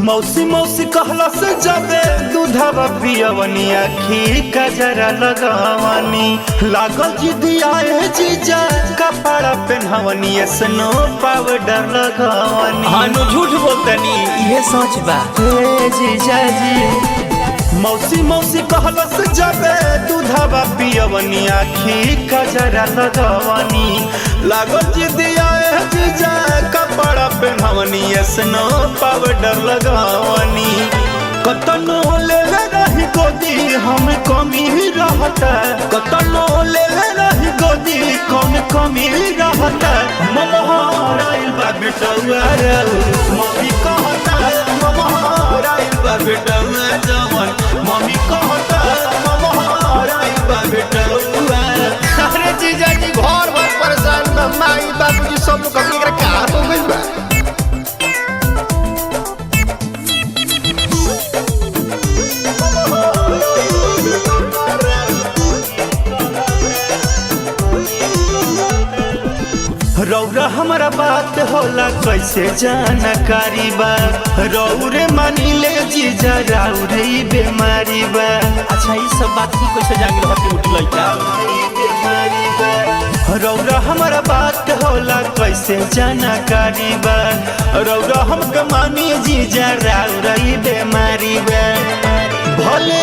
मौसी मौसी कहला से जाबे दूधवा पियवनी आखी कजरा लगवनी लागल जिदिया जीजा कपड़ा पहनवनी स्नो पाउडर लगवनी। हानु झूठ बोलतनी ये सच बा जीजा जी। मौसी मौसी कहला से जाबे दूधवा पियवनी आखी कजरा लगवनी लागल जिदिया जीजा कपड़ा पहनवनी स्नो पाउडर लगवनी। कतनो ले रही गोदी हम कमी रहता कतनो ले रही गोदी कम कमी रहता ममहाराइल बा बेटवा रे मम्मी कहता ममहाराइल बा बेटवा जवन मम्मी कहता ममहाराइल बा बेटवा। अरे जीजा जी घर भर परेशान बा माई बाबूजी सब लोग कभी एकरा का हो गइल बा। रौरा हमारा बात होला कैसे जानकारी बा रौरे मानी ले जीजा रौरे बेमारी बा। अच्छा ये सब बात की कैसे जान गेल हटी उठी लइका रौरा हमारा बात होला कैसे जानकारी बा रौरा हमके मानी जीजा रौरे बेमारी बा। भले